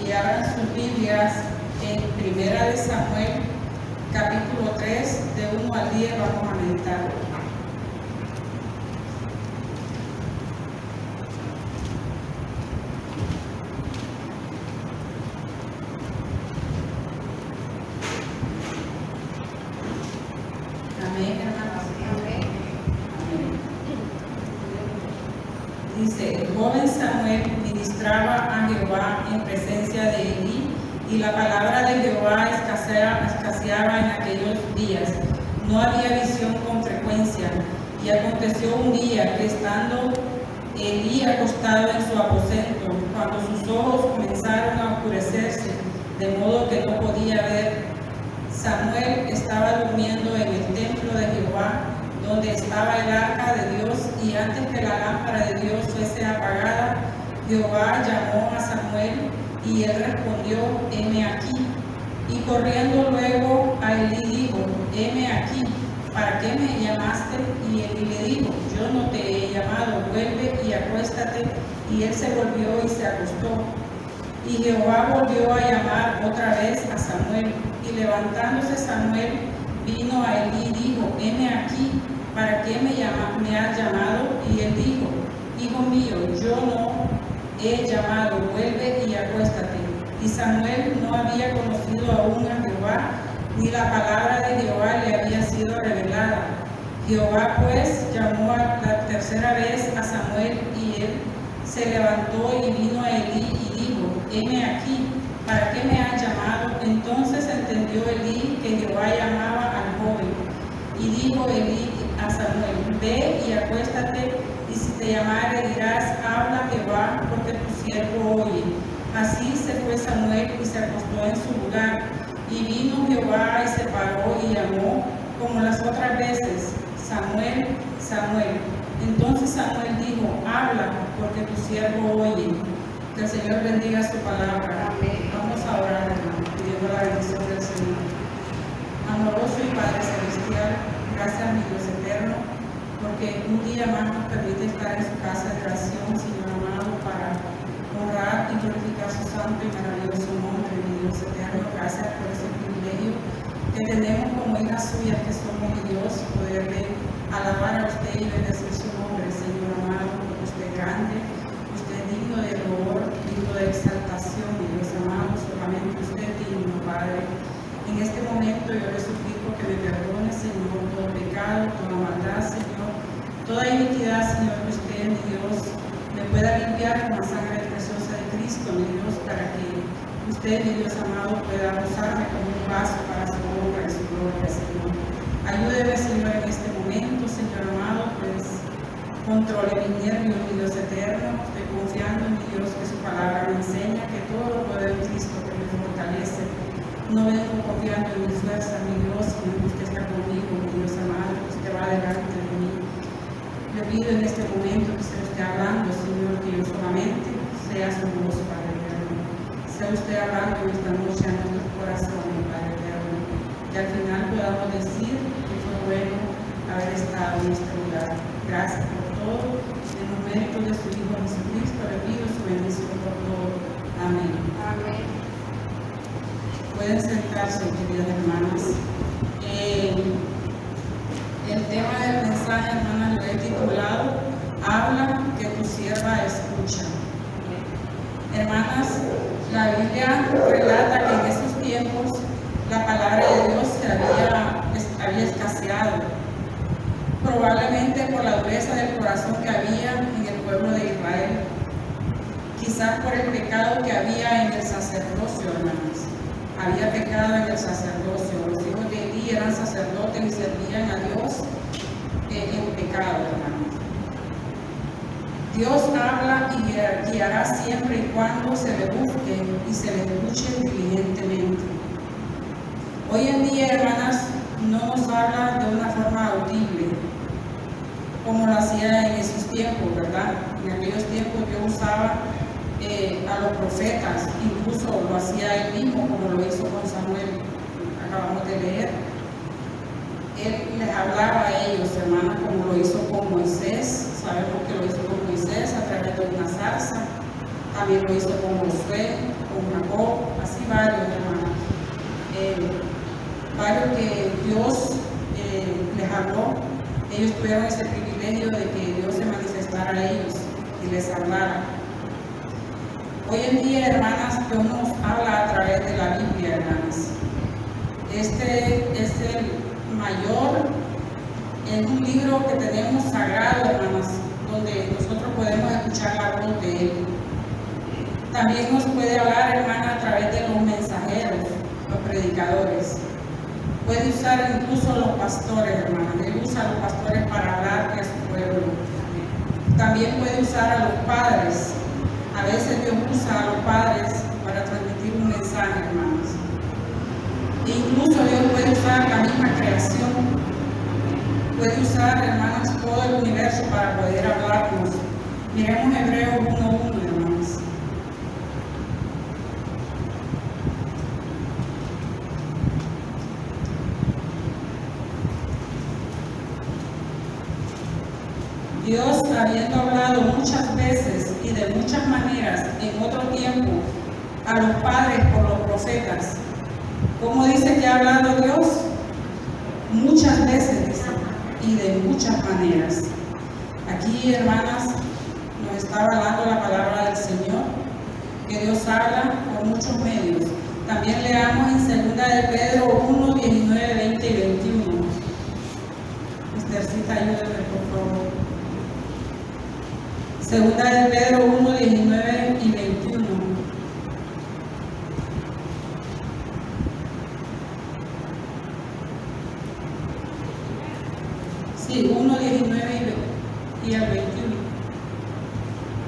y abran sus Biblias en Primera de Samuel, capítulo 3, de 1 al 10 vamos a meditar. Amén, hermanos. Amén. Dice: el joven Samuel ministraba a Jehová en presencia de Elí, y la palabra de Jehová escaseaba en aquellos días. No había visión con frecuencia. Y aconteció un día que, estando Elí acostado en su aposento, cuando sus ojos comenzaron a oscurecerse, de modo que no podía ver, Samuel estaba durmiendo en el templo de Jehová, donde estaba el arca de Dios, y antes que la lámpara de Dios fuese apagada, Jehová llamó a Samuel, y él respondió: heme aquí. Y corriendo luego a Elí dijo: heme aquí, ¿para qué me llamaste? Y Elí le dijo: yo no te he llamado, vuelve y acuéstate. Y él se volvió y se acostó. Y Jehová volvió a llamar otra vez a Samuel. Y levantándose Samuel, vino a Elí y dijo: heme aquí, ¿para qué me has llamado? Y él dijo: hijo mío, yo no he llamado, vuelve y acuéstate. Y Samuel no había conocido aún a Jehová, ni la palabra de Jehová le había sido revelada. Jehová pues llamó a la tercera vez a Samuel, y él se levantó y vino a Elí y dijo: heme aquí, ¿para qué me has llamado? Entonces entendió Elí que Jehová llamaba al joven. Y dijo Elí a Samuel: ve y acuéstate, y si te llamare dirás: habla Jehová, porque tu siervo oye. Así se fue Samuel y se acostó en su lugar. Y vino Jehová y se paró y llamó como las otras veces: Samuel, Samuel. Entonces Samuel dijo: habla, porque tu siervo oye. Que el Señor bendiga su palabra. Amén. Vamos a orar, hermano, pidiendo la bendición del Señor. Amoroso y Padre celestial, gracias, mi Dios eterno, porque un día más nos permite estar en su casa de oración, Señor amado, para honrar y glorificar su santo y maravilloso nombre, mi Dios eterno. Gracias por ese privilegio que tenemos como hijas suyas que somos, mi Dios, poderle alabar a usted y bendecir su nombre, Señor amado, porque usted es grande, usted es digno de honor, digno de exaltación, mi Dios amado. Solamente usted es digno, Padre. En este momento yo le suplico que me perdone, Señor, todo pecado, toda maldad, Señor, toda iniquidad, Señor, que usted, mi Dios, me pueda limpiar con la sangre preciosa de Cristo, mi Dios, para que usted, mi Dios amado, pueda usarme como un vaso para su honra y su gloria, Señor. Ayúdeme, Señor, en este momento, Señor amado, pues controle mis nervios, mi Dios eterno. Estoy confiando en mi Dios, que su palabra me enseña que todo lo puedo en Cristo que me fortalece. No vengo confiando en mi fuerza, mi Dios, sino que usted está conmigo, mi Dios amado, que usted va delante de mí. Le pido en este momento que se esté hablando, Señor, que yo solamente sea su voz, Padre eterno. Sea usted hablando en esta noche a nuestros corazones, Padre eterno. Que al final podamos decir que fue bueno haber estado en este lugar. Gracias por todo. En los méritos de su Hijo Jesucristo le pido su bendición por todo. Amén. Amén. Pueden sentarse, queridas hermanas. El tema del mensaje, hermanas, lo he titulado: habla, que tu sierva escucha. Hermanas, la Biblia relata que en esos tiempos la palabra de Dios había escaseado, probablemente por la dureza del corazón que había en el pueblo de Israel, quizás por el pecado que había en el sacerdocio, hermanas. Había pecado en el sacerdocio. Los hijos de Elí eran sacerdotes y servían a Dios en pecado, hermanos. Dios habla y guiará siempre y cuando se le busque y se le escuche diligentemente. Hoy en día, hermanas, no nos habla de una forma audible, como lo hacía en esos tiempos, ¿verdad? En aquellos tiempos Dios usaba a los profetas, incluso lo hacía él mismo, como lo hizo con Samuel, acabamos de leer. Él les hablaba a ellos, hermanas, como lo hizo con Moisés. Sabemos que lo hizo con Moisés a través de una zarza. también lo hizo con Josué, con Jacob, así varios hermanos. Varios que Dios les habló, ellos tuvieron ese privilegio de que Dios se manifestara a ellos y les hablara. Hoy en día, hermanas, Dios nos habla a través de la Biblia, hermanas. Este es el mayor, es un libro que tenemos sagrado, hermanas, donde nosotros podemos escuchar la voz de Él. También nos puede hablar, hermana, a través de los mensajeros, los predicadores. Puede usar incluso los pastores, hermanas. Él usa a los pastores para hablar a su pueblo. También puede usar a los padres. A veces Dios usa a los padres para transmitir un mensaje, hermanos. Incluso Dios puede usar la misma creación. Puede usar, hermanas, todo el universo para poder hablarnos. Miremos Hebreos 1:1, hermanos. Dios, habiendo hablado muchas veces y de muchas maneras en otro tiempo a los padres por los profetas, ¿cómo dice que ha hablado Dios? Muchas veces, dice, y de muchas maneras. Aquí, hermanas, nos está hablando la palabra del Señor, que Dios habla por muchos medios. También leamos en 2 de Pedro 1, 19, 20 y 21. Estercita, ayúdame, por favor. 2 de Pedro 1, 19 y 21. Sí, 1, 19 y al 21.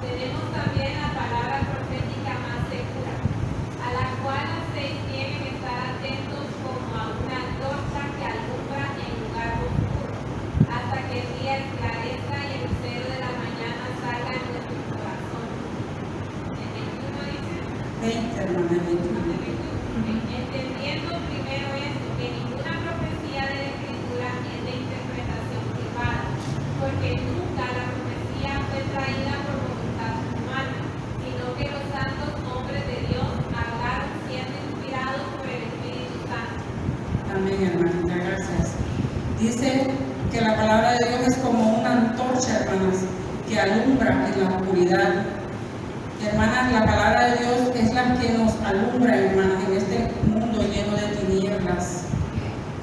Tenemos también la palabra profética más segura, a la cual ustedes tienen que estar atentos como a una antorcha que alumbra en lugar oscuro, hasta que el día esclarezca y el lucero de la mañana salga en nuestro corazón. ¿En el 21 dice? 20, hermana, 21. Entendiendo primero esto, que ninguna profecía de la Escritura es de interpretación privada, porque nunca la profecía fue traída por voluntad humana, sino que los santos hombres de Dios hablaron siendo inspirados por el Espíritu Santo. Amén, hermanita, gracias. Dice que la palabra de Dios es como una antorcha, hermanas, que alumbra en la oscuridad. Hermanas, la palabra de Dios es la que nos alumbra, hermanas, en este mundo lleno de tinieblas.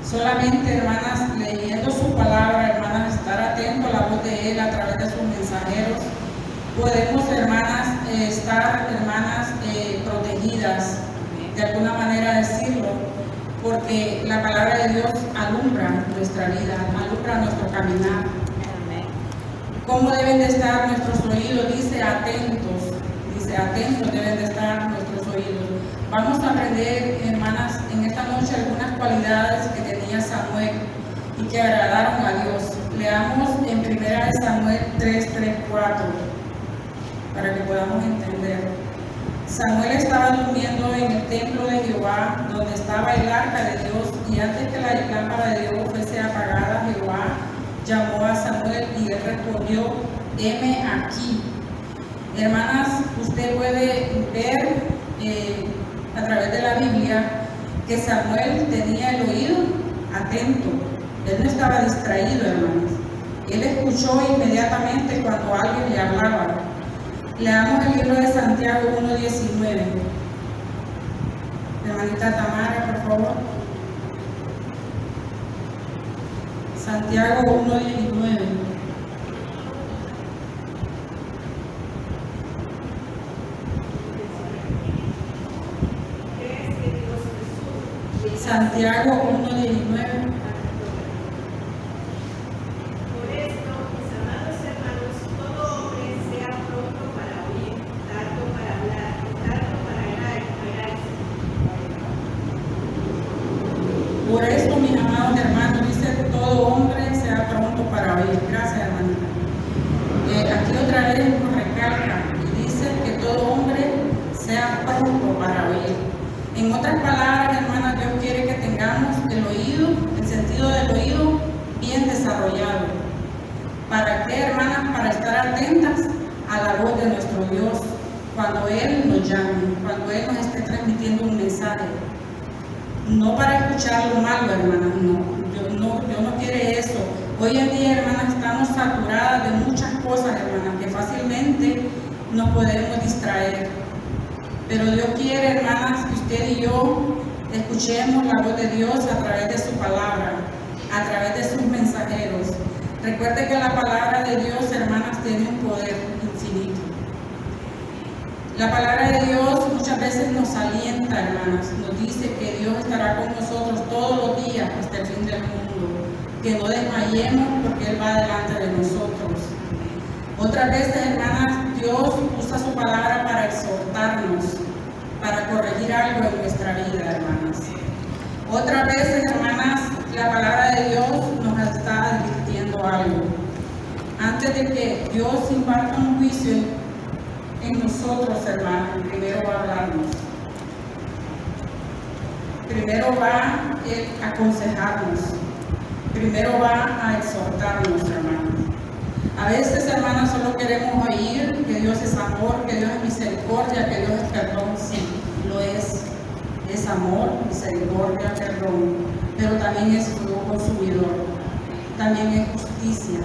Solamente, hermanas, leyendo su palabra, hermanas, estar atento a la voz de Él a través de sus mensajeros, podemos, hermanas, estar, hermanas, protegidas, de alguna manera decirlo, porque la palabra de Dios alumbra nuestra vida, alumbra nuestro caminar. ¿Cómo deben de estar nuestros oídos? Dice atentos deben de estar nuestros oídos. Vamos a aprender, hermanas, en esta noche algunas cualidades que tenía Samuel y que agradaron a Dios. Leamos en 1 Samuel 3, 3, 4, para que podamos entender. Samuel estaba durmiendo en el templo de Jehová, donde estaba el arca de Dios, y antes que la lámpara de Dios fuese apagada, Jehová llamó a Samuel y él respondió: heme aquí. Hermanas, usted puede ver a través de la Biblia que Samuel tenía el oído atento. Él no estaba distraído, hermanas. Él escuchó inmediatamente cuando alguien le hablaba. Leamos el libro de Santiago 1:19. Hermanita Tamara, por favor. Santiago 1:19. Santiago 1:19. Por esto, mis amados hermanos, todo hombre sea pronto para oír, tardo para hablar, tardo para airarse. Por esto, mis amados hermanos, dice: todo hombre sea pronto para oír. Gracias, hermanita. Aquí otra vez nos recalca y dice que todo hombre sea pronto para oír. En otras palabras, hermanas, Dios quiere que tengamos el oído, el sentido del oído bien desarrollado. ¿Para qué, hermanas? Para estar atentas a la voz de nuestro Dios. cuando Él nos llame, cuando Él nos esté transmitiendo un mensaje. No para escuchar lo malo, hermanas, no. Dios no quiere eso. Hoy en día, hermanas, estamos saturadas de muchas cosas, hermanas, que fácilmente nos podemos distraer. Pero Dios quiere, hermanas, que usted y yo escuchemos la voz de Dios a través de su palabra, a través de sus mensajeros. Recuerde que la palabra de Dios, hermanas, tiene un poder infinito. La palabra de Dios muchas veces nos alienta, hermanas, nos dice que Dios estará con nosotros todos los días hasta el fin del mundo, que no desmayemos porque Él va delante de nosotros. Otras veces, hermanas, Dios usa su palabra para exhortarnos, para corregir algo en nuestra vida, hermanas. Otras veces, hermanas, la palabra de Dios nos está advirtiendo algo. Antes de que Dios imparta un juicio en nosotros, hermanos, primero va a hablarnos. Primero va a aconsejarnos. Primero va a exhortarnos, hermanos. A veces, hermanas, solo queremos oír que Dios es amor, que Dios es misericordia, que Dios es perdón. Sí, lo es. Es amor, misericordia, perdón. Pero también es fuego consumidor. También es justicia.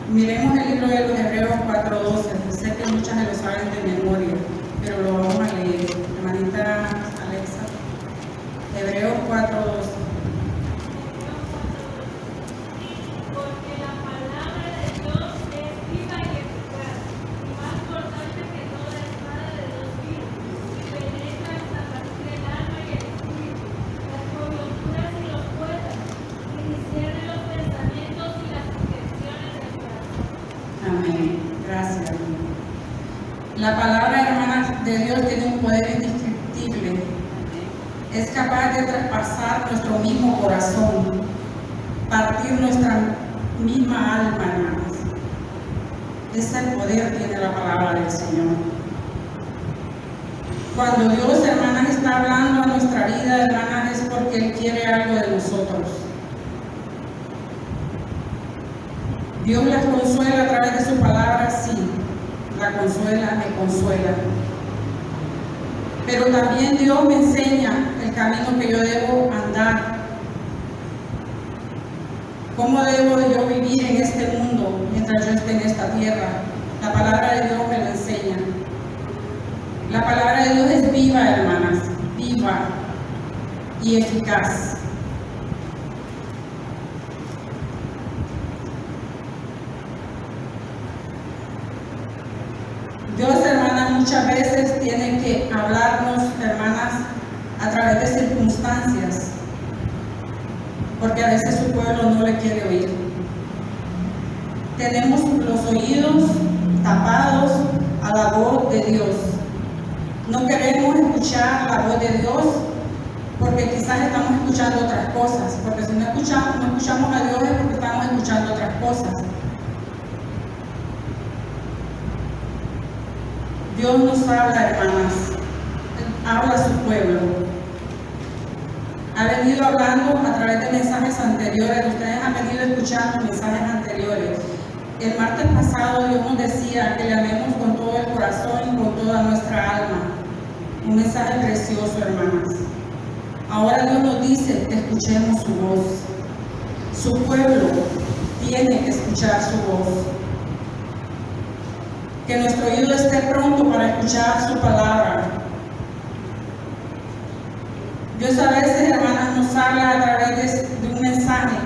Miremos el libro de los Hebreos 4:12. Sé que muchas se lo saben de memoria, pero lo vamos a leer. Hermanita Alexa. Hebreos 4:12. Porque la palabra de Dios es viva y eficaz, y más cortante que toda espada de dos filos, y penetra hasta partir el alma y el espíritu, las coyunturas y los tuétanos, y discierne los pensamientos y las intenciones del corazón. Amén. Gracias. La palabra, hermanas, de Dios tiene un poder indescriptible. Es capaz de traspasar nuestro mismo corazón, partir nuestra misma alma, hermanas. Ese poder tiene la palabra del Señor. Cuando Dios, hermanas, está hablando a nuestra vida, hermanas, es porque Él quiere algo de nosotros. Dios las consuela a través de su palabra, sí. La consuela, me consuela. Pero también Dios me enseña el camino que yo debo andar. ¿Cómo debo yo vivir en este mundo mientras yo esté en esta tierra? La palabra de Dios me lo enseña. La palabra de Dios es viva, hermanas, viva y eficaz. Dios, hermanas, muchas veces tiene que hablarnos, hermanas, a través de circunstancias, porque a veces su pueblo no le quiere oír. Tenemos los oídos tapados a la voz de Dios. No queremos escuchar la voz de Dios porque quizás estamos escuchando otras cosas, porque si no escuchamos a Dios es porque estamos escuchando otras cosas. Dios nos habla, hermanas, habla a su pueblo. Ha venido hablando a través de mensajes anteriores, ustedes han venido escuchando mensajes anteriores. El martes pasado Dios nos decía que le amemos con todo el corazón y con toda nuestra alma. Un mensaje precioso, hermanas. Ahora Dios nos dice que escuchemos su voz. Su pueblo tiene que escuchar su voz. Que nuestro oído esté pronto para escuchar su palabra. Dios a veces, hermanas, nos habla a través de un mensaje.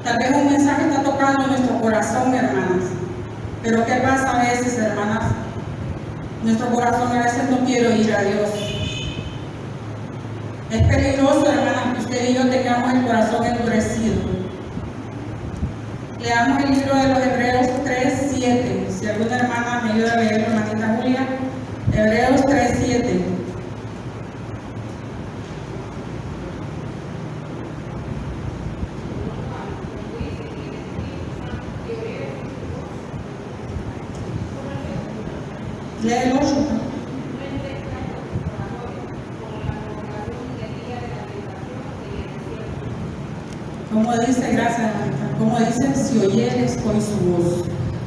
Tal vez un mensaje está tocando nuestro corazón, hermanas. Pero ¿qué pasa a veces, hermanas? Nuestro corazón a veces no quiere oír a Dios. Es peligroso, hermanas, que usted y yo tengamos el corazón endurecido. Leamos el libro de los Hebreos 3:7. Si alguna hermana me ayuda a leer, hermanita Julia. Hebreos 3:7. Lee el 8. Como dice, gracias, hermanita. Como dice, si oyeres hoy su voz.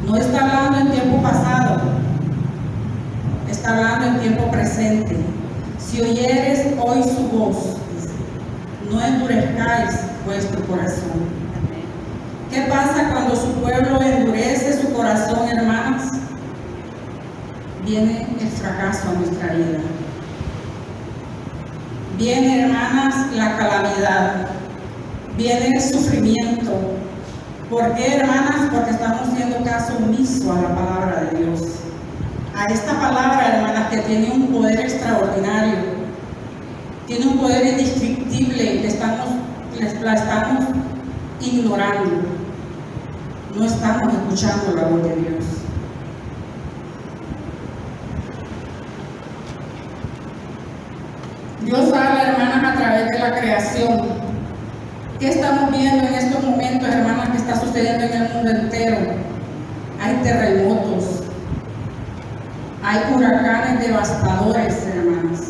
No está hablando en tiempo pasado, está hablando en tiempo presente. Si oyeres hoy su voz, dice, no endurezcáis vuestro corazón. ¿Qué pasa cuando su pueblo endurece su corazón, hermanas? Viene el fracaso a nuestra vida. Viene, hermanas, la calamidad. Viene el sufrimiento. ¿Por qué, hermanas? Porque estamos haciendo caso omiso a la palabra de Dios. A esta palabra, hermanas, que tiene un poder extraordinario, tiene un poder indescriptible, que la estamos ignorando. No estamos escuchando la voz de Dios. Dios habla, hermanas, a través de la creación. ¿Qué estamos viendo en estos momentos, hermanas, que está sucediendo en el mundo entero? Hay terremotos, hay huracanes devastadores, hermanas,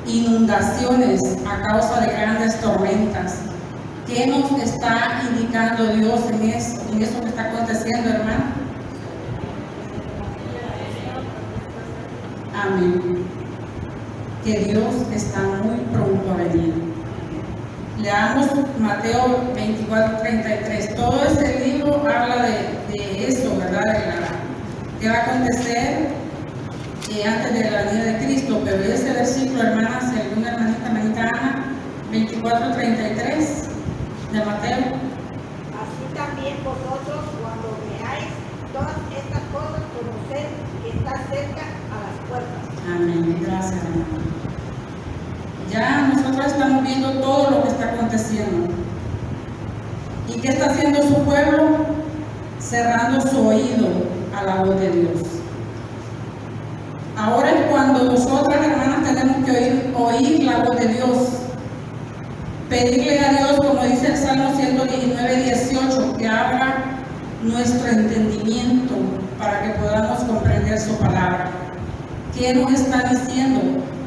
inundaciones a causa de grandes tormentas. ¿Qué nos está indicando Dios en eso que está aconteciendo, hermana? Amén. Que Dios está muy pronto a venir. Leamos Mateo 24:33. Todo ese libro habla de eso, ¿verdad? ¿Qué va a acontecer antes de la venida de Cristo? Pero ese versículo, hermanas, alguna hermanita Ana, 24:33 de Mateo. Así también vosotros, cuando veáis todas estas cosas, conoced que está cerca a las puertas. Amén. Gracias, hermano. Ya nosotros estamos viendo todo lo que está aconteciendo. ¿Y qué está haciendo su pueblo? Cerrando su oído a la voz de Dios. Ahora es cuando nosotras, hermanas, tenemos que oír la voz de Dios. Pedirle a Dios, como dice el Salmo 119:18, que abra nuestro entendimiento para que podamos comprender su palabra. ¿Qué nos está diciendo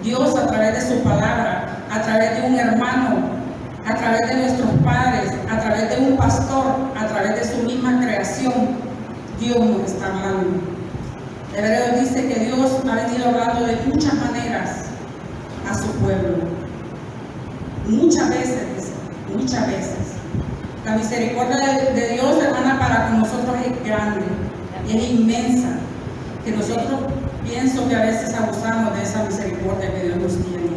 Dios a través de su palabra, a través de un hermano, a través de nuestros padres, a través de un pastor, a través de su misma creación? Dios nos está hablando. Hebreos dice que Dios ha venido hablando de muchas maneras a su pueblo. Muchas veces, dice, muchas veces. La misericordia de Dios, hermana, para con nosotros es grande, es inmensa, que nosotros pienso que a veces abusamos de esa misericordia que Dios nos tiene.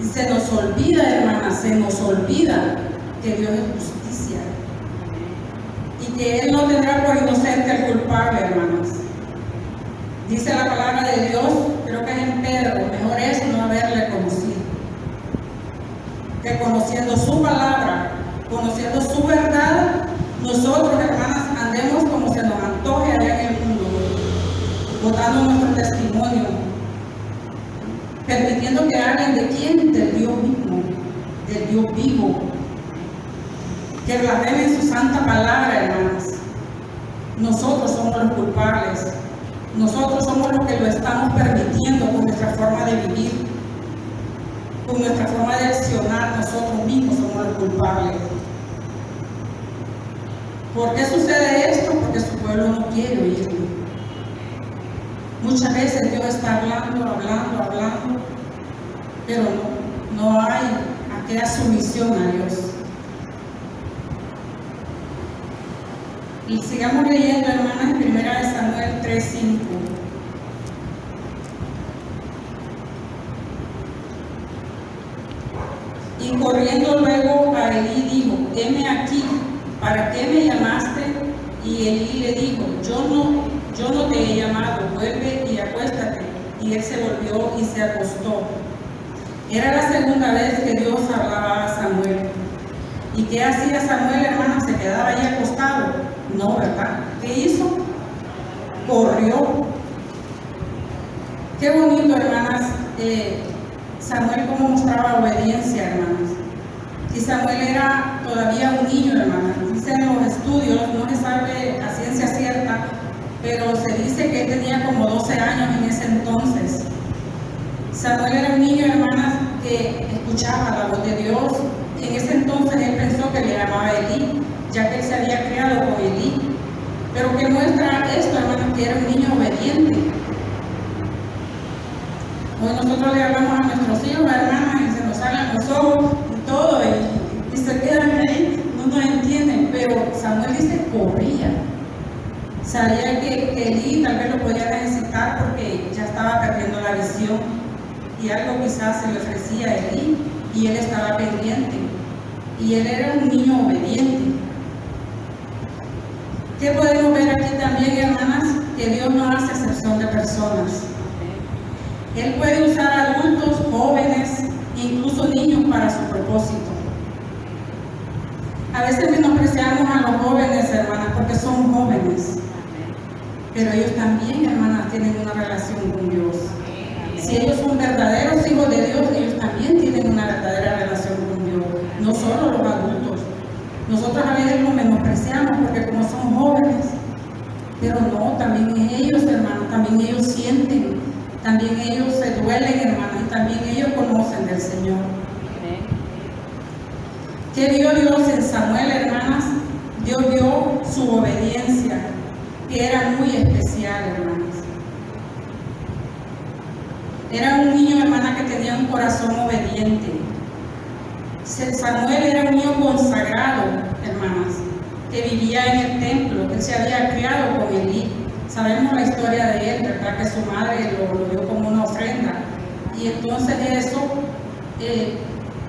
Y se nos olvida, hermana, se nos olvida que Dios es justicia y que Él no tendrá por inocente al culpable, hermanas. Dice la palabra de Dios, creo que es en Pedro, mejor es no haberle conocido, que conociendo su palabra, conociendo su verdad, nosotros, hermanas, andemos como se nos antoje allá en el mundo, botando nuestro testimonio, permitiendo que hablen de quién, del Dios mismo, del Dios vivo, que blasfemen su santa palabra, hermanas. Nosotros somos los culpables, nosotros somos los que lo estamos permitiendo con nuestra forma de vivir, con nuestra forma de accionar. Nosotros mismos somos los culpables. ¿Por qué sucede esto? Porque su pueblo no quiere oírlo. Muchas veces Dios está hablando, pero no hay aquella sumisión a Dios. Y sigamos leyendo, hermanas, en 1 Samuel 3:5. Y corriendo luego a Elí dijo: heme aquí, ¿para qué me llamaste? Y Elí le dijo: yo no te he llamado, vuelve y acuéstate. Y él se volvió y se acostó. Era la segunda vez que Dios hablaba a Samuel. ¿Y qué hacía Samuel, hermano? ¿Se quedaba ahí acostado? No, ¿verdad? ¿Qué hizo? Corrió. Qué bonito, hermanas, Samuel cómo mostraba obediencia, hermanas. Y Samuel era todavía un niño, hermanas. Dicen los estudios, no se sabe a ciencia cierta, pero se dice que él tenía como 12 años en ese entonces. Samuel era un niño, hermanas, que escuchaba la voz de Dios. En ese entonces él pensó que le llamaba Elí, ya que él se había criado con Elí. Pero ¿qué muestra esto, hermanos? Que era un niño obediente. Hoy nosotros le hablamos a nuestros hijos, hermanas, y se nos salen los ojos y todo, y se quedan ahí, no nos entienden. Pero Samuel dice, corría. Sabía que Elí tal vez lo podía necesitar porque ya estaba perdiendo la visión y algo quizás se le ofrecía a Elí y él estaba pendiente. Y él era un niño obediente. ¿Qué podemos ver aquí también, hermanas? Que Dios no hace excepción de personas. Él puede usar adultos, jóvenes, incluso niños para su propósito. A veces menospreciamos a los jóvenes, hermanas, porque son jóvenes. Pero ellos también, hermanas, tienen una relación con Dios. Si ellos son verdaderos hijos de Dios, ellos también tienen una verdadera relación con Dios. No solo los adultos. Nosotros a veces los menospreciamos porque como son jóvenes. Pero no, también ellos, hermanos, también ellos sienten. También ellos se duelen, hermanos, y también ellos conocen del Señor. ¿Qué vio Dios en Samuel, hermanas? Dios vio su obediencia, que era muy especial, hermanas. Era un niño, hermana, que tenía un corazón obediente. Samuel era un niño consagrado, hermanas, que vivía en el templo, que se había criado con Elí. Sabemos la historia de él, ¿verdad? Que su madre lo dio como una ofrenda. Y entonces eso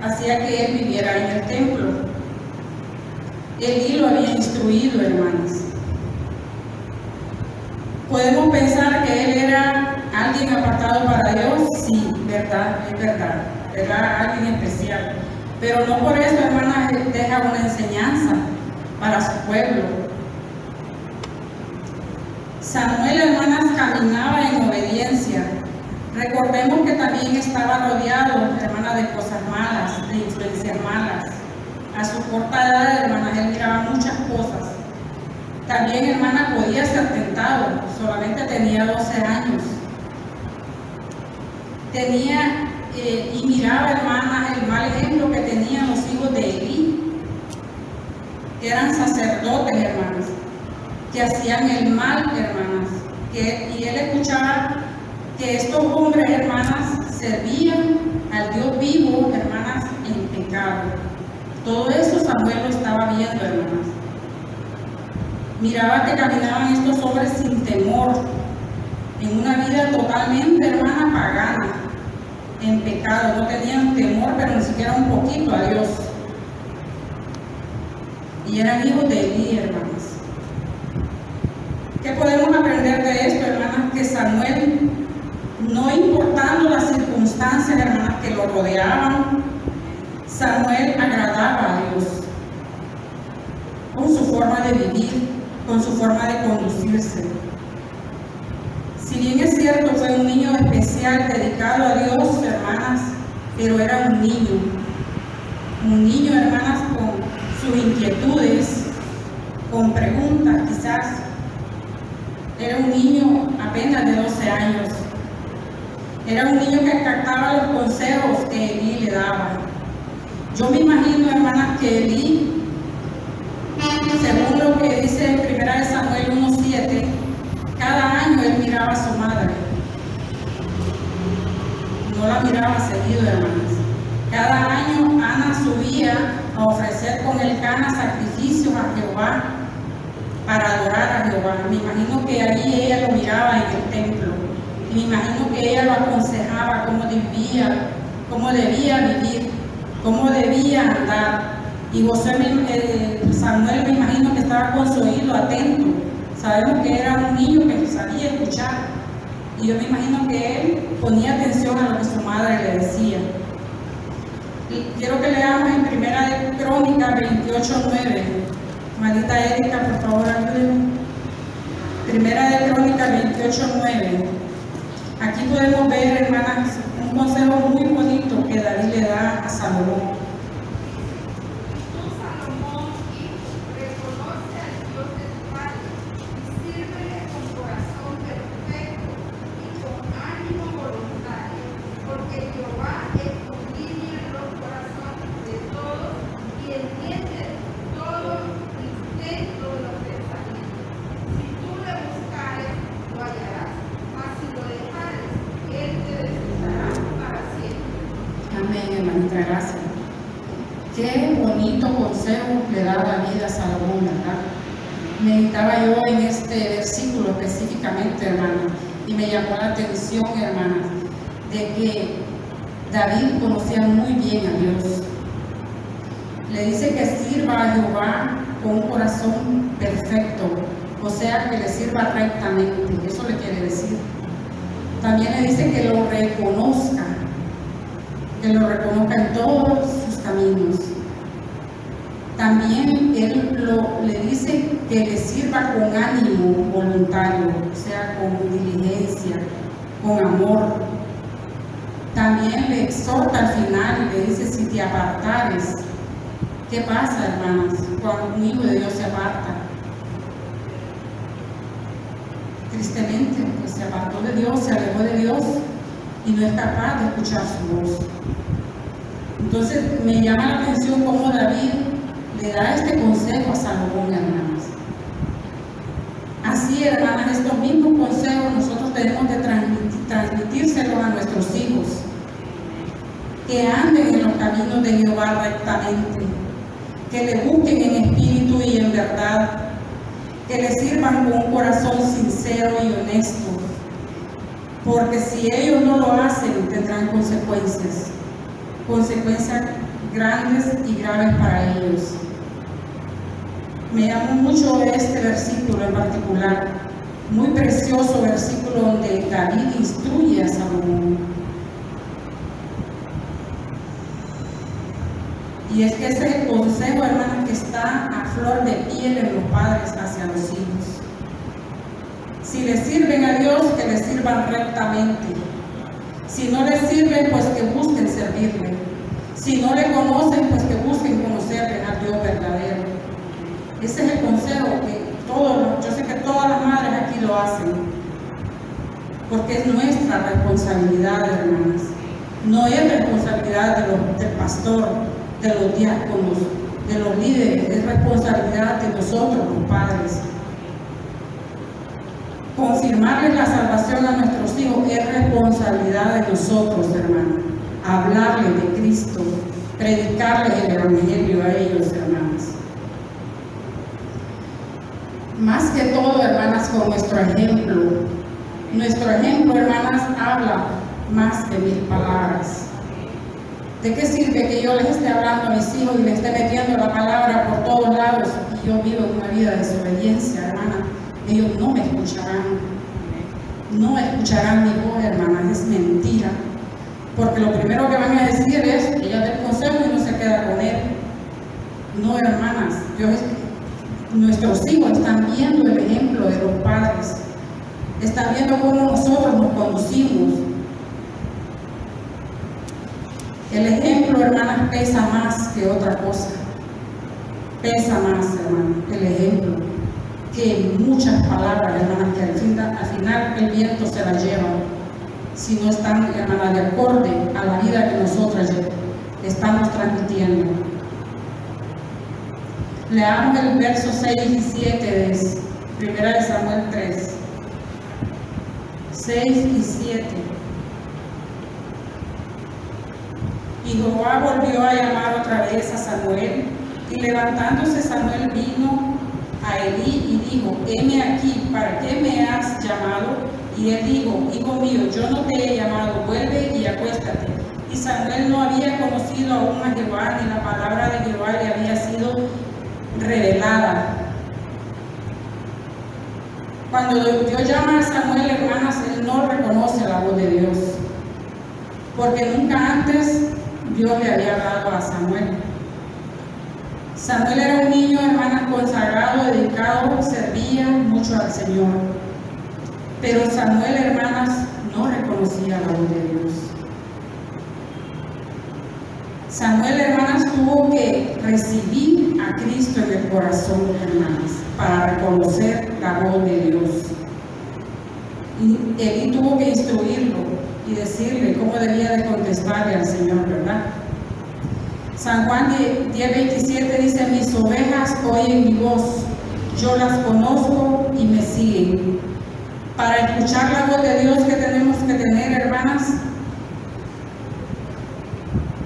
hacía que él viviera en el templo. Elí lo había instruido, hermanas. Podemos pensar que él era alguien apartado para Dios, sí, verdad, es verdad, era alguien especial. Pero no por eso, hermanas, deja una enseñanza para su pueblo. Samuel, hermanas, caminaba en obediencia. Recordemos que también estaba rodeado, hermanas, de cosas malas, de influencias malas. A su corta edad, hermanas, él miraba muchas cosas. También, hermana, podía ser tentado, solamente tenía 12 años. Y miraba, hermanas, el mal ejemplo que tenían los hijos de Elí, que eran sacerdotes, hermanas, que hacían el mal, hermanas. Y él escuchaba que estos hombres, hermanas, servían al Dios vivo, hermanas, en pecado. Todo eso Samuel lo estaba viendo, hermanas. Miraba que caminaban estos hombres sin temor, en una vida totalmente, hermana, pagana, en pecado. No tenían temor, pero ni siquiera un poquito a Dios. Y eran hijos de Elí, hermanas. ¿Qué podemos aprender de esto, hermanas? Que Samuel, no importando las circunstancias, hermanas, que lo rodeaban, Samuel agradaba a Dios con su forma de vivir, con su forma de conducirse. Si bien es cierto, fue un niño especial, dedicado a Dios, hermanas, pero era un niño, hermanas, con sus inquietudes, con preguntas quizás. Era un niño apenas de 12 años. Era un niño que captaba los consejos que Elí le daba. Yo me imagino, hermanas, que Elí, según lo que dice en 1 Samuel 1:7, cada año él miraba a su madre. No la miraba seguido, hermanas. Cada año Ana subía a ofrecer con Elcana sacrificios a Jehová para adorar a Jehová. Me imagino que ahí ella lo miraba en el templo. Y me imagino que ella lo aconsejaba cómo debía vivir, cómo debía andar. Y Samuel, me imagino que estaba con su oído atento. Sabemos que era un niño que sabía escuchar. Y yo me imagino que él ponía atención a lo que su madre le decía. Y quiero que leamos en 1 Crónicas 28:9. Marita Erika, por favor, ayúdenme. 1 Crónicas 28:9. Aquí podemos ver, hermanas, un consejo muy bonito que David le da a Salomón. Amén, hermanita, gracias. Qué bonito consejo le da David a Salomón, ¿verdad? Meditaba yo en este versículo específicamente, hermana, y me llamó la atención, hermana, de que David conocía muy bien a Dios. Le dice que sirva a Jehová con un corazón perfecto, o sea, que le sirva rectamente, eso le quiere decir. También le dice que lo reconozca en todos sus caminos. También le dice que le sirva con ánimo voluntario, o sea, con diligencia, con amor. También le exhorta al final y le dice: si te apartares. ¿Qué pasa, hermanas, cuando un hijo de Dios se aparta? Tristemente, pues se apartó de Dios, se alejó de Dios y no es capaz de escuchar su voz. Entonces me llama la atención cómo David le da este consejo a Salomón, hermanas. Así, hermanas, estos mismos consejos nosotros tenemos de transmitírselos a nuestros hijos, que anden en los caminos de Jehová rectamente, que le busquen en espíritu y en verdad, que le sirvan con un corazón sincero y honesto, porque si ellos no lo hacen tendrán consecuencias grandes y graves para ellos. Me llamó mucho este versículo en particular, muy precioso versículo donde David instruye a Salomón. Y es que ese es el consejo, hermanas, que está a flor de piel en los padres hacia los hijos. Si le sirven a Dios, que le sirvan rectamente. Si no le sirven, pues que busquen servirle. Si no le conocen, pues que busquen conocerle al Dios verdadero. Ese es el consejo que yo sé que todas las madres aquí lo hacen, porque es nuestra responsabilidad, hermanas. No es responsabilidad del pastor, de los diáconos, de los líderes, es responsabilidad de nosotros, los padres. Confirmarles la salvación a nuestros hijos es responsabilidad de nosotros, hermanos. Hablarles de Cristo, predicarles el Evangelio a ellos, hermanas. Más que todo, hermanas, con nuestro ejemplo. Nuestro ejemplo, hermanas, habla más que 1000 palabras. ¿De qué sirve que yo les esté hablando a mis hijos y les esté metiendo la palabra por todos lados y yo vivo una vida de desobediencia, hermana? Ellos no me escucharán. No escucharán mi voz, hermanas, es mentira. Porque lo primero que van a decir es: ella da el consejo y no se queda con él. No, hermanas, nuestros hijos están viendo el ejemplo de los padres. Están viendo cómo nosotros nos conducimos. El ejemplo, hermanas, pesa más que otra cosa. Pesa más, hermanas, el ejemplo, que muchas palabras, hermanas, que al final el viento se las lleva, si no están, hermanas, de acorde a la vida que nosotras estamos transmitiendo. Leamos el verso 6 y 7 de 1 Samuel 3. 6 y 7. Y Jehová volvió a llamar otra vez a Samuel, y levantándose Samuel vino a Elí y dijo: heme aquí, ¿para qué me has llamado? Y él dijo: hijo mío, yo no te he llamado, vuelve y acuéstate. Y Samuel no había conocido aún a Jehová, ni la palabra de Jehová le había sido revelada. Cuando Dios llama a Samuel, hermanas, él no reconoce la voz de Dios, porque nunca antes Dios le había hablado a Samuel. Samuel era un niño, hermanas, consagrado, dedicado, servía mucho al Señor. Pero Samuel, hermanas, no reconocía la voz de Dios. Samuel, hermanas, tuvo que recibir a Cristo en el corazón, hermanas, para reconocer la voz de Dios. Y Elí tuvo que instruirlo y decirle cómo debía de contestarle al Señor, ¿verdad? San Juan 10:27 dice: mis ovejas oyen mi voz, yo las conozco y me siguen. Para escuchar la voz de Dios que tenemos que tener, hermanas,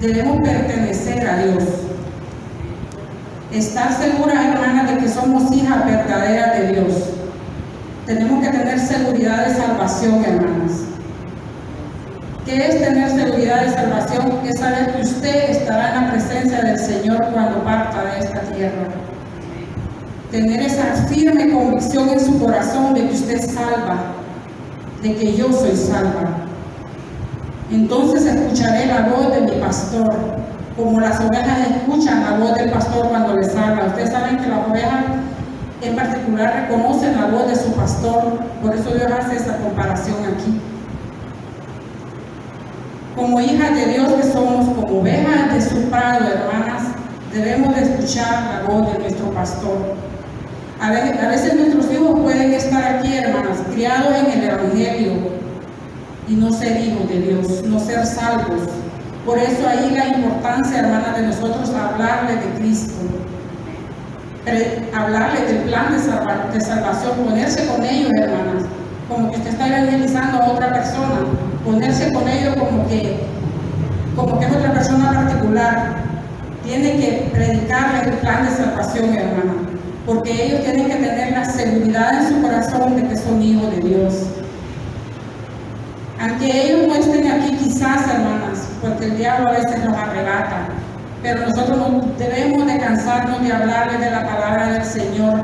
debemos pertenecer a Dios. Estar seguras, hermanas, de que somos hijas verdaderas de Dios. Tenemos que tener seguridad de salvación, hermanas. ¿Qué es tener seguridad de salvación? Es saber que usted estará en la presencia del Señor cuando parta de esta tierra. Tener esa firme convicción en su corazón de que usted es salva, de que yo soy salva. Entonces escucharé la voz de mi pastor, como las ovejas escuchan la voz del pastor cuando les habla. Ustedes saben que las ovejas en particular reconocen la voz de su pastor, por eso Dios hace esa comparación aquí. Como hijas de Dios que somos, como ovejas de su prado, hermanas, debemos de escuchar la voz de nuestro pastor. A veces nuestros hijos pueden estar aquí, hermanas, criados en el Evangelio y no ser hijos de Dios, no ser salvos. Por eso ahí la importancia, hermanas, de nosotros hablarles de Cristo, hablarles del plan de salvación, ponerse con ellos, hermanas, como que usted está evangelizando a otra persona, ponerse con ellos como que es otra persona particular. Tiene que predicarles el plan de salvación, hermana, porque ellos tienen que tener la seguridad en su corazón de que son hijos de Dios. Aunque ellos no estén aquí quizás, hermanas, porque el diablo a veces nos arrebata, pero nosotros no debemos de cansarnos de hablarles de la palabra del Señor,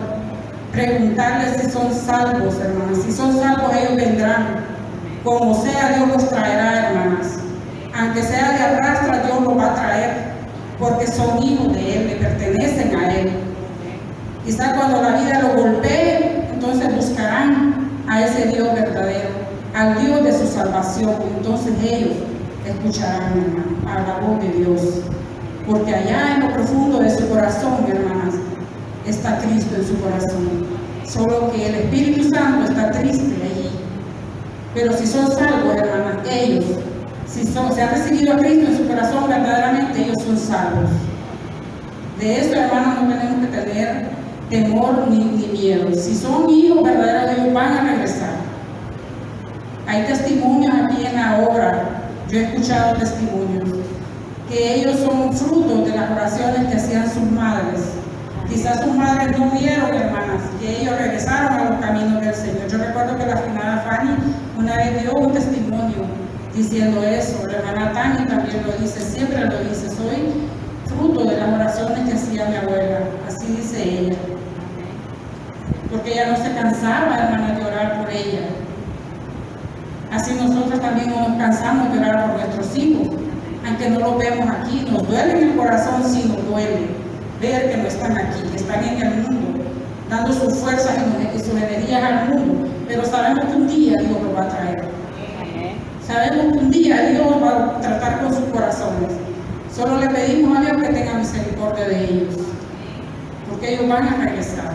preguntarles si son salvos, hermanas. Si son salvos, ellos vendrán. Como sea, Dios los traerá, hermanas. Aunque sea de arrastra, Dios los va a traer, porque son hijos de Él, le pertenecen a Él. Quizás cuando la vida los golpee, entonces buscarán a ese Dios verdadero, al Dios de su salvación. Entonces ellos escucharán, hermanas, a la voz de Dios. Porque allá en lo profundo de su corazón, hermanas, está Cristo en su corazón. Solo que el Espíritu Santo está triste allí. Pero si son salvos, hermanas, ellos, si han recibido a Cristo en su corazón, verdaderamente ellos son salvos. De eso, hermanas, no tenemos que tener temor ni miedo. Si son hijos verdaderos de Dios, van a regresar. Hay testimonios aquí en la obra, yo he escuchado testimonios, que ellos son frutos de las oraciones que hacían sus madres. Quizás sus madres no vieron, hermanas, que ellos regresaron a los caminos del Señor. Yo recuerdo que la finada Fanny una vez dio un testimonio diciendo eso. La hermana Tani también lo dice, siempre lo dice, soy fruto de las oraciones que hacía mi abuela. Así dice ella. Porque ella no se cansaba, hermana, de orar por ella. Así nosotros también no nos cansamos de orar por nuestros hijos. Aunque no los vemos aquí, nos duele en el corazón, sí nos duele ver que no están aquí, que están en el mundo, dando sus fuerzas y sus energías al mundo, pero sabemos que un día Dios los va a traer. Sabemos que un día Dios va a tratar con sus corazones. Solo le pedimos a Dios que tenga misericordia de ellos, porque ellos van a regresar,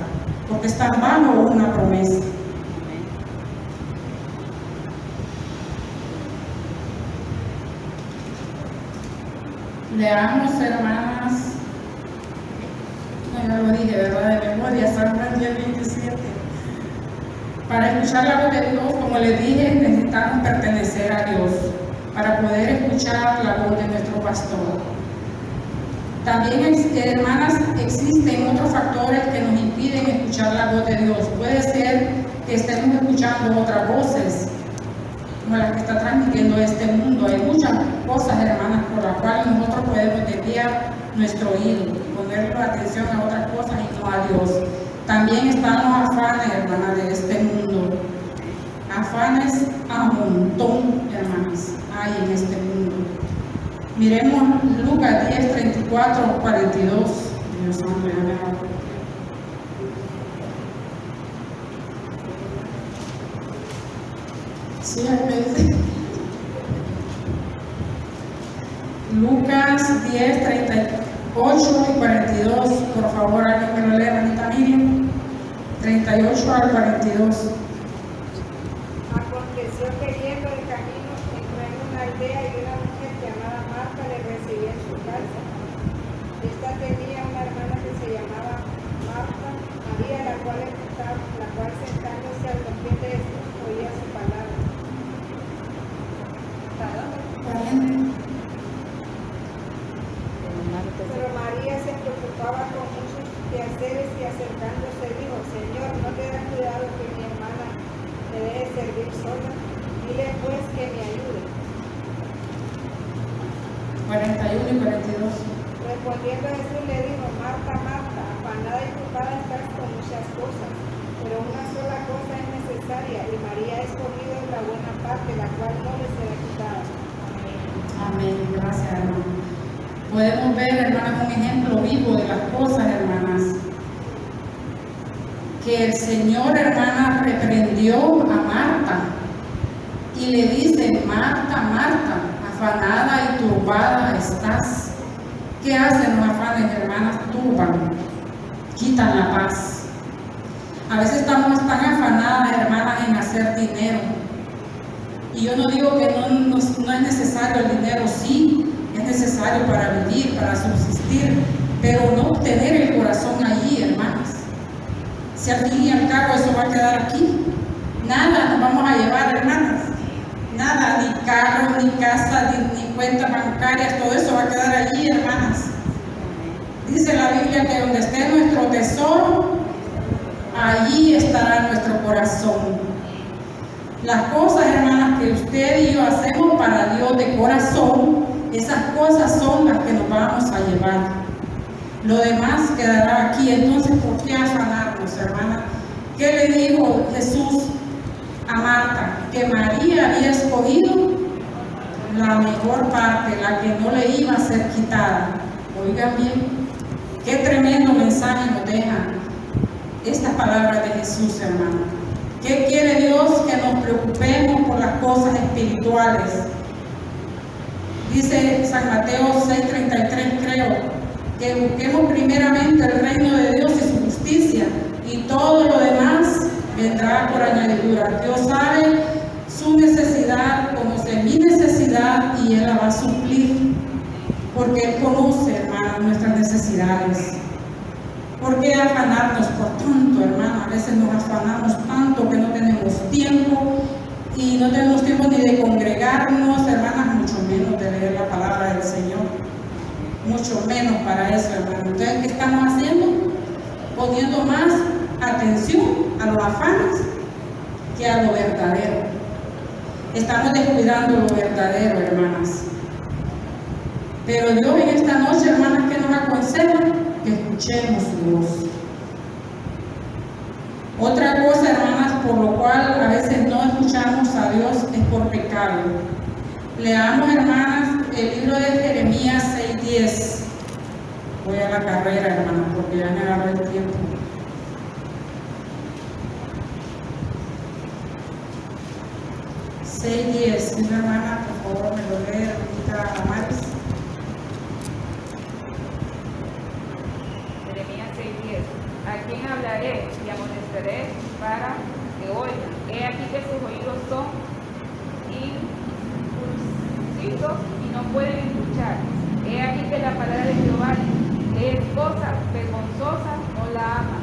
porque están bajo una promesa. Leamos, hermanas, ya lo dije, ¿verdad? De memoria, San Juan 10:27. Para escuchar la voz de Dios, como les dije, necesitamos pertenecer a Dios para poder escuchar la voz de nuestro pastor. También, hermanas, existen otros factores que nos impiden escuchar la voz de Dios. Puede ser que estemos escuchando otras voces, como las que está transmitiendo este mundo. Hay muchas cosas, hermanas, por las cuales nosotros podemos desviar nuestro oído, poner atención a otras cosas y no a Dios. También están los afanes, hermanas, de este mundo. Afanes a montón, hermanas, hay en este mundo. Miremos Lucas 10:34-42. Dios santo, ya me hago. Sí, Lucas 10:38-42. Por favor, alguien me lo lea, hermanita Miriam. 38-42. Aconteció que yendo el camino entró en una aldea y una mujer llamada Marta le recibió en su casa. Esta tenía una hermana que se llamaba Marta, María, la cual sentándose a los pies de Jesús oía su palabra. Pero María se preocupaba con muchos quehaceres y acercándose dijo, Señor, ¿no te da cuidado que mi hermana me deje servir sola? Dile pues que me ayude. 41 y 42. Respondiendo Jesús le dijo, Marta, Marta, afanada y ocupada estás con muchas cosas, pero una sola cosa es necesaria, y María ha escogido la buena parte, la cual no le será quitada. Amén. Gracias, hermano. Podemos ver, hermanas, un ejemplo vivo de las cosas, hermanas. Que el Señor, hermana, reprendió a Marta y le dice, Marta, Marta, afanada y turbada estás. ¿Qué hacen los afanes, hermanas? Turban, quitan la paz. A veces estamos tan afanadas, hermanas, en hacer dinero. Y yo no digo que no es necesario el dinero, sí, es necesario para vivir, para subsistir, pero no tener el corazón allí, hermanas. Si al fin y al cabo eso va a quedar aquí, nada nos vamos a llevar, hermanas. Nada, ni carro, ni casa, ni cuentas bancarias, todo eso va a quedar allí, hermanas. Dice la Biblia que donde esté nuestro tesoro, allí estará nuestro corazón. Las cosas, hermanas, que usted y yo hacemos para Dios de corazón, esas cosas son las que nos vamos a llevar. Lo demás quedará aquí. Entonces, ¿por qué afanarnos, hermanas? ¿Qué le dijo Jesús a Marta? Que María había escogido la mejor parte, la que no le iba a ser quitada. Oigan bien, qué tremendo mensaje nos deja estas palabras de Jesús, hermano. ¿Qué quiere Dios? Que nos preocupemos por las cosas espirituales. Dice San Mateo 6:33, creo, que busquemos primeramente el reino de Dios y su justicia, y todo lo demás vendrá por añadidura. Dios sabe su necesidad, conoce mi necesidad, y Él la va a suplir, porque Él conoce, hermanas, nuestras necesidades. ¿Por qué afanarnos por tanto, hermano? A veces nos afanamos tanto que no tenemos tiempo, y no tenemos tiempo ni de congregarnos, hermanas, mucho menos de leer la palabra del Señor. Mucho menos para eso, hermano. Entonces, ¿qué estamos haciendo? Poniendo más atención a los afanes que a lo verdadero. Estamos descuidando lo verdadero, hermanas. Pero Dios en esta noche, hermanas, ¿qué nos aconseja? Que escuchemos su voz. Otra cosa, hermanas, por lo cual a veces no escuchamos a Dios es por pecado. Leamos, hermanas, el libro de Jeremías 6:10. Voy a la carrera, hermanas, porque ya me agarró el tiempo. Una hermana, por favor, me lo lee, hermanita Amaris. Jeremías 6:10. ¿A quién hablaré y amonestaré para que oigan? He aquí que sus oídos son incursitos y no pueden escuchar. He aquí que la palabra de Jehová es cosa vergonzosa, no la aman.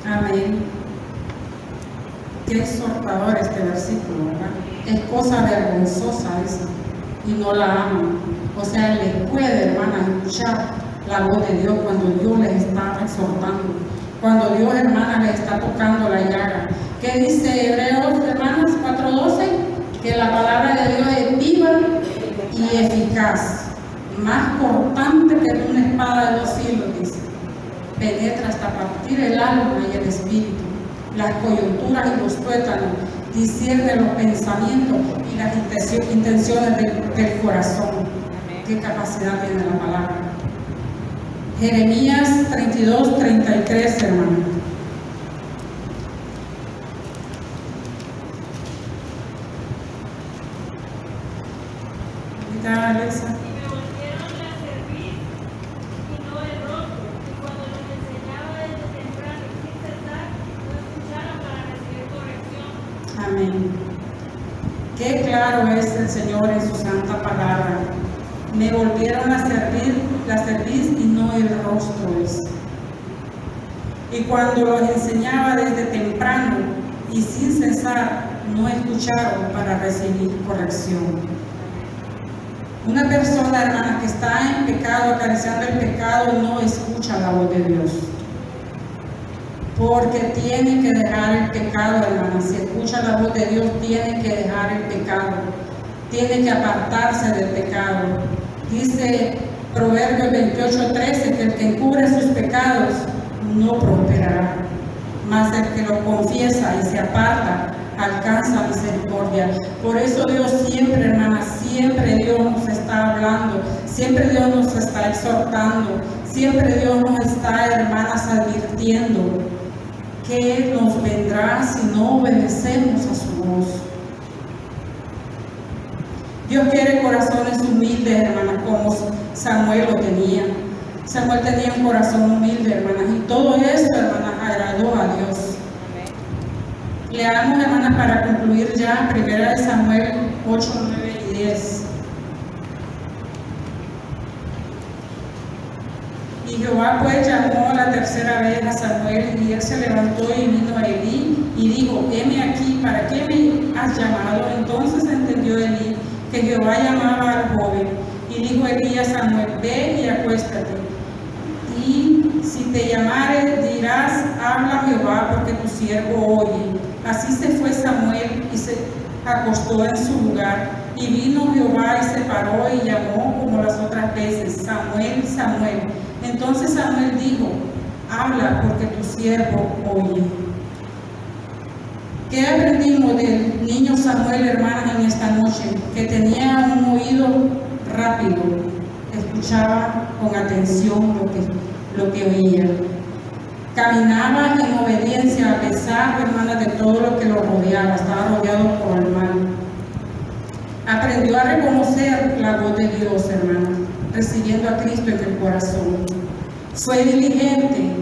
Amén. Qué exhortador este versículo, ¿verdad? Es cosa vergonzosa esa, y no la aman. O sea, les puede, hermana, escuchar la voz de Dios cuando Dios les está exhortando, cuando Dios, hermana, les está tocando la llaga. ¿Qué dice Hebreos, hermanas, 4:12? Que la palabra de Dios es viva y eficaz, más cortante que una espada de 2 filos, dice. Penetra hasta partir el alma y el espíritu, las coyunturas y los tuétanos, discierne los pensamientos y las intenciones del corazón. ¿Qué capacidad tiene la palabra? Jeremías 32:33, hermano. Ahorita, Alexa. Y me volvieron a servir y no el rostro, y cuando les enseñaba desde temprano y sin cesar, no escucharon para recibir corrección. Amén. Qué claro es el Señor en su santa palabra. Me volvieron a servir, la cerviz y no el rostro es. Y cuando los enseñaba desde temprano y sin cesar, no escucharon para recibir corrección. Una persona, hermana, que está en pecado, acariciando el pecado, no escucha la voz de Dios. Porque tiene que dejar el pecado, hermana. Si escucha la voz de Dios, tiene que dejar el pecado. Tiene que apartarse del pecado. Dice Proverbios 28:13 que el que encubre sus pecados no prosperará, mas el que lo confiesa y se aparta alcanza misericordia. Por eso Dios siempre, hermana, siempre Dios nos está hablando, siempre Dios nos está exhortando, siempre Dios nos está, hermanas, advirtiendo que nos vendrá si no obedecemos a su voz. Dios quiere corazones humildes, hermanas, como Samuel lo tenía. Samuel tenía un corazón humilde, hermanas, y todo eso, hermanas, agradó a Dios. Leamos, hermanas, para concluir ya, 1 Samuel 8, 9 y 10. Y Jehová pues llamó la tercera vez a Samuel, y él se levantó y vino a Elí, y dijo: heme aquí, ¿para qué me has llamado? Entonces entendió Elí que Jehová llamaba al joven, y dijo Elí a Samuel: ve y acuéstate, y si te llamare dirás: habla Jehová, porque tu siervo oye. Así se fue Samuel y se acostó en su lugar, y vino Jehová y se paró y llamó como las otras veces: Samuel, Samuel. Entonces Samuel dijo: habla, porque tu siervo oye. ¿Qué aprendimos del niño Samuel, hermanas, en esta noche? Que tenía un oído rápido, escuchaba con atención lo que oía. Caminaba en obediencia a pesar, hermanas, de todo lo que lo rodeaba, estaba rodeado por el mal. Aprendió a reconocer la voz de Dios, hermanas, recibiendo a Cristo en el corazón. Fue diligente,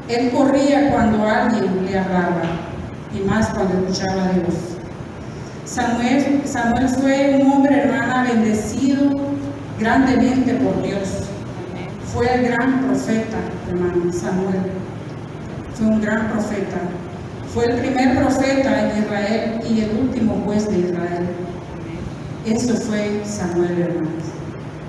él corría cuando alguien le hablaba, y más cuando escuchaba a Dios. Samuel fue un hombre, hermana, bendecido grandemente por Dios. Fue el gran profeta, hermano, Samuel. Fue un gran profeta. Fue el primer profeta en Israel y el último juez de Israel. Eso fue Samuel, hermanos.